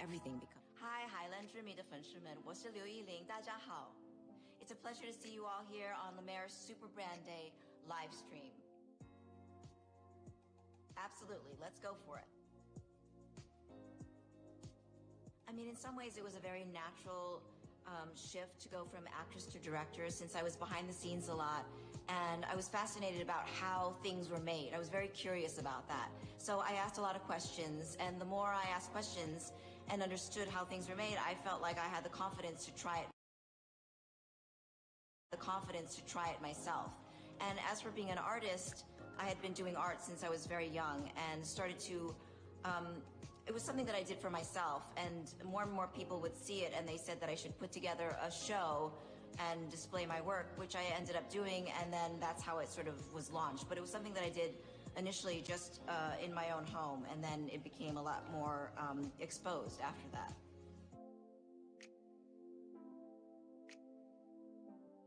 everything becomes. Hi, 海蓝之谜的粉丝们，我是刘依玲，大家好。It's a pleasure to see you all here on La Mer's Super Brand Day live stream. Absolutely, let's go for it. I mean, in some ways it was a very natural shift to go from actress to director, since I was behind the scenes a lot and I was fascinated about how things were made. I was very curious about that. So I asked a lot of questions, and the more I asked questions and understood how things were made, I felt like I had the confidence to try it myself. And as for being an artist, I had been doing art since I was very young and started to it was something that I did for myself, and more people would see it and they said that I should put together a show and display my work, which I ended up doing, and then that's how it sort of was launched. But it was something that I did initially just in my own home, and then it became a lot more exposed after that.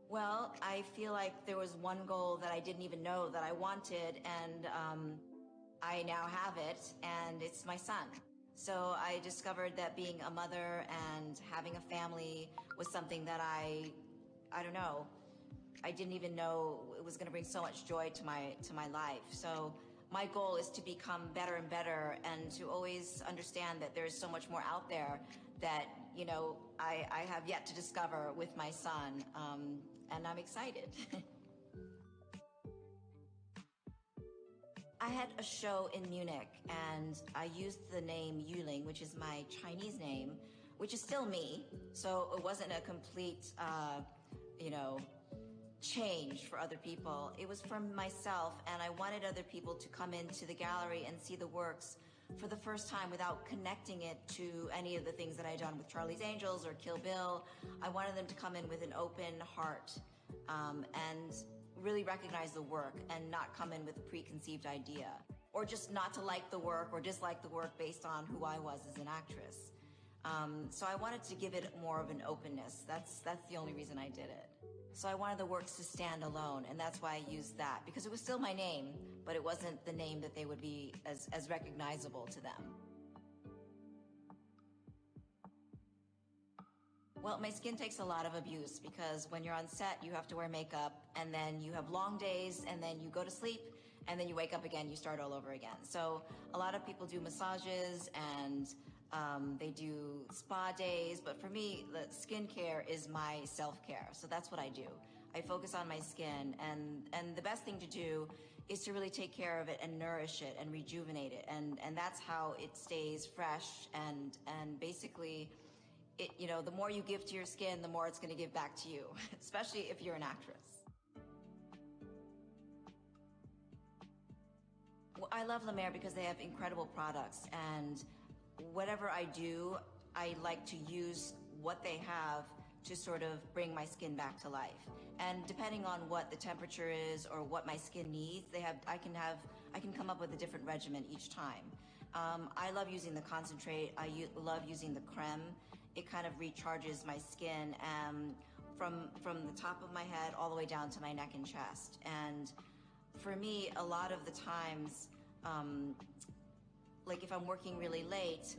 Well, I feel like there was one goal that I didn't even know that I wanted, and I now have it, and it's my son. So I discovered that being a mother and having a family was something that I don't know, I didn't even know it was going to bring so much joy to my life. So my goal is to become better and better, and to always understand that there's so much more out there that, you know, I have yet to discover with my son, and I'm excited. I had a show in Munich, and I used the name Yuling, which is my Chinese name, which is still me. So it wasn't a complete, you know, change for other people. It was from myself, and I wanted other people to come into the gallery and see the works for the first time without connecting it to any of the things that I'd done with Charlie's Angels or Kill Bill. I wanted them to come in with an open heart, and really recognize the work and not come in with a preconceived idea, or just not to like the work or dislike the work based on who I was as an actress. So I wanted to give it more of an openness. That's the only reason I did it. So I wanted the works to stand alone, and that's why I used that, because it was still my name, but it wasn't the name that they would be as recognizable to them. Well, my skin takes a lot of abuse, because when you're on set, you have to wear makeup, and then you have long days, and then you go to sleep, and then you wake up again, you start all over again. So a lot of people do massages, and they do spa days, but for me, the skincare is my self-care. So that's what I do. I focus on my skin, and the best thing to do is to really take care of it and nourish it and rejuvenate it. And that's how it stays fresh, and basically, you know, the more you give to your skin, the more it's going to give back to you, especially if you're an actress. Well, I love La Mer because they have incredible products, and whatever I do, I like to use what they have to sort of bring my skin back to life. And depending on what the temperature is or what my skin needs, I can come up with a different regimen each time. I love using the concentrate. I love using the creme. It kind of recharges my skin from the top of my head all the way down to my neck and chest. And for me, a lot of the times, like if I'm working really late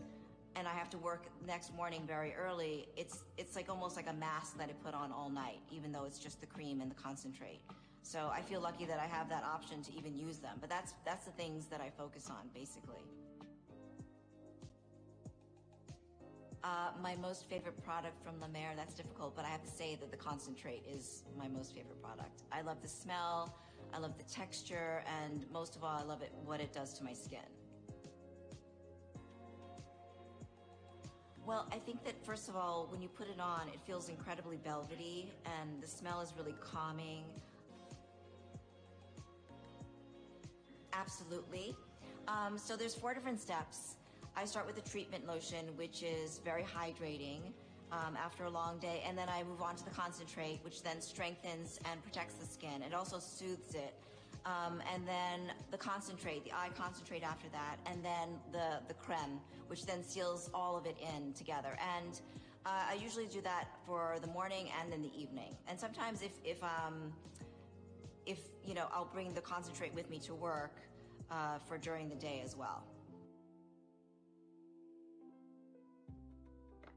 and I have to work next morning very early, it's like almost like a mask that I put on all night, even though it's just the cream and the concentrate. So I feel lucky that I have that option to even use them. But that's the things that I focus on, basically. My most favorite product from La Mer, that's difficult, but I have to say that the concentrate is my most favorite product. I love the smell, I love the texture, and most of all, I love what it does to my skin. Well, I think that first of all, when you put it on, it feels incredibly velvety, and the smell is really calming. Absolutely. So there's 4 different steps. I start with the treatment lotion, which is very hydrating after a long day, and then I move on to the concentrate, which then strengthens and protects the skin. It also soothes it. And then the concentrate, the eye concentrate after that, and then the creme, which then seals all of it in together. And I usually do that for the morning and in the evening. And sometimes if you know, I'll bring the concentrate with me to work for during the day as well.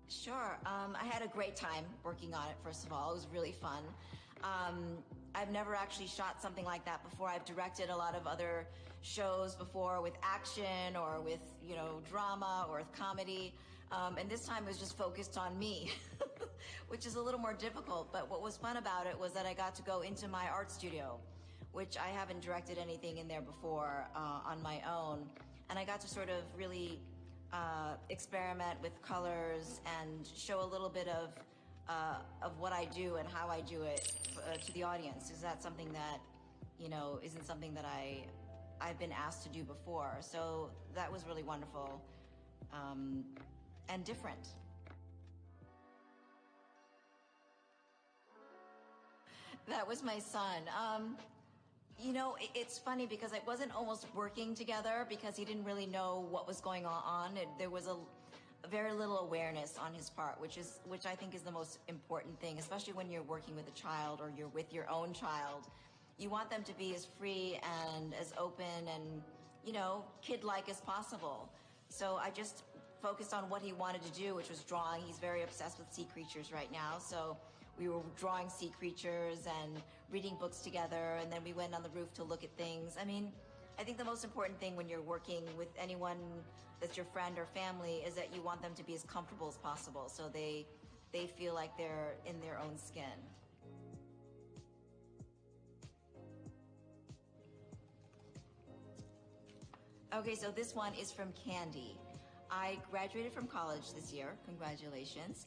Sure. I had a great time working on it, first of all. It was really fun. I've never actually shot something like that before. I've directed a lot of other shows before with action or with, drama or with comedy. And this time it was just focused on me, which is a little more difficult. But what was fun about it was that I got to go into my art studio, which I haven't directed anything in there before on my own. And I got to sort of really experiment with colors and show a little bit of what I do and how I do it to the audience. Is that something that, isn't something that I've been asked to do before. So that was really wonderful and different. That was my son. It's funny because it wasn't almost working together because he didn't really know what was going on. There was a very little awareness on his part, which I think is the most important thing, especially when you're working with a child or you're with your own child. You want them to be as free and as open and, kid-like as possible. So I just focused on what he wanted to do, which was drawing. He's very obsessed with sea creatures right now, so we were drawing sea creatures and reading books together, and then we went on the roof to look at things. I mean, I think the most important thing when you're working with anyone that's your friend or family is that you want them to be as comfortable as possible so they feel like they're in their own skin. Okay, so this one is from Candy. I graduated from college this year, congratulations,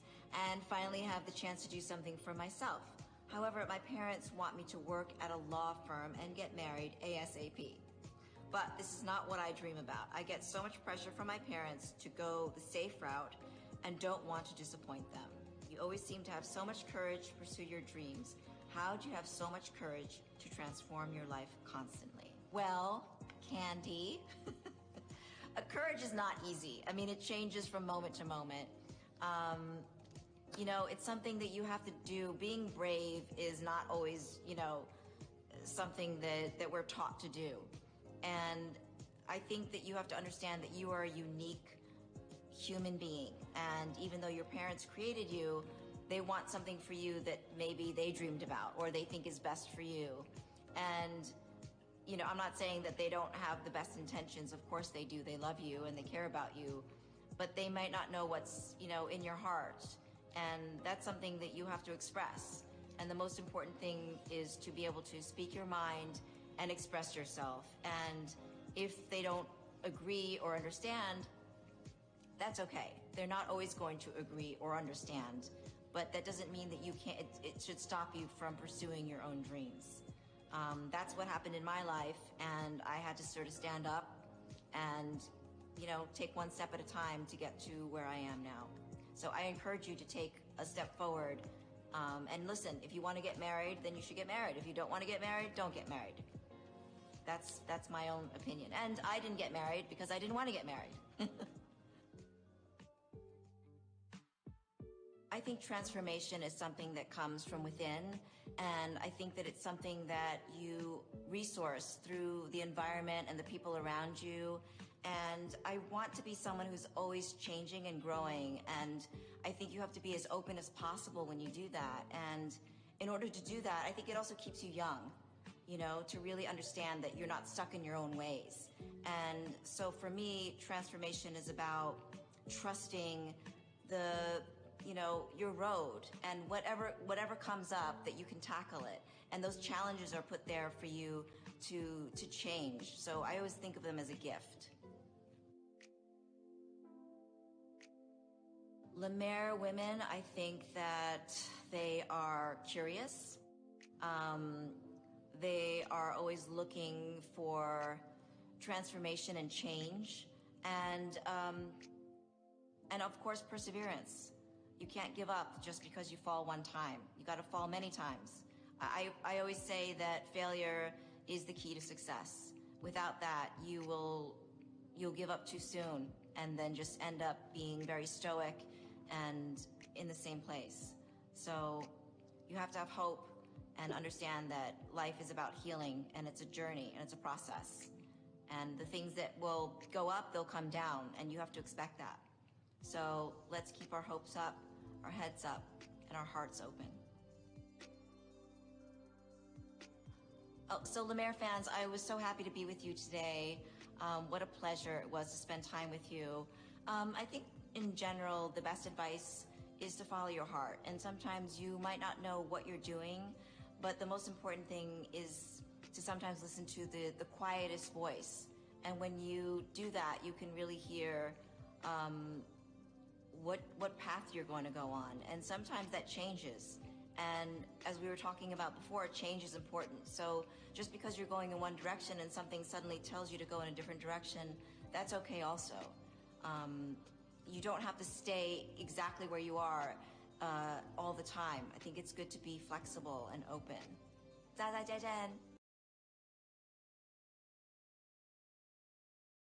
and finally have the chance to do something for myself. However, my parents want me to work at a law firm and get married ASAP. But this is not what I dream about. I get so much pressure from my parents to go the safe route and don't want to disappoint them. You always seem to have so much courage to pursue your dreams. How do you have so much courage to transform your life constantly? Well, Candy, courage is not easy. I mean, it changes from moment to moment. It's something that you have to do. Being brave is not always, something that we're taught to do. And I think that you have to understand that you are a unique human being. And even though your parents created you, they want something for you that maybe they dreamed about or they think is best for you. And I'm not saying that they don't have the best intentions. Of course they do. They love you and they care about you. But they might not know what's, in your heart. And that's something that you have to express. And the most important thing is to be able to speak your mind and express yourself. And if they don't agree or understand, that's okay. They're not always going to agree or understand. But that doesn't mean that you can't, it should stop you from pursuing your own dreams. That's what happened in my life, and I had to sort of stand up and, take one step at a time to get to where I am now. So I encourage you to take a step forward. And listen, if you want to get married, then you should get married. If you don't want to get married, don't get married. That's my own opinion. And I didn't get married because I didn't want to get married. I think transformation is something that comes from within, and I think that it's something that you resource through the environment and the people around you. And I want to be someone who's always changing and growing, and I think you have to be as open as possible when you do that. And in order to do that, I think it also keeps you young, to really understand that you're not stuck in your own ways. And so for me, transformation is about trusting your road, and whatever comes up, that you can tackle it. And those challenges are put there for you to change. So I always think of them as a gift. Lemaire women, I think that they are curious. They are always looking for transformation and change, and of course perseverance. You can't give up just because you fall one time. You got to fall many times. I always say that failure is the key to success. Without that, you'll give up too soon and then just end up being very stoic and in the same place. So you have to have hope and understand that life is about healing, and it's a journey and it's a process. And the things that will go up, they'll come down, and you have to expect that. So let's keep our hopes up, our heads up, and our hearts open. Oh, so Lemaire fans, I was so happy to be with you today. What a pleasure it was to spend time with you. I think in general, the best advice is to follow your heart. And sometimes you might not know what you're doing, but the most important thing is to sometimes listen to the quietest voice. And when you do that, you can really hear what path you're going to go on. And sometimes that changes. And as we were talking about before, change is important. So just because you're going in one direction and something suddenly tells you to go in a different direction, that's okay also. You don't have to stay exactly where you are all the time. I think it's good to be flexible and open. 再见。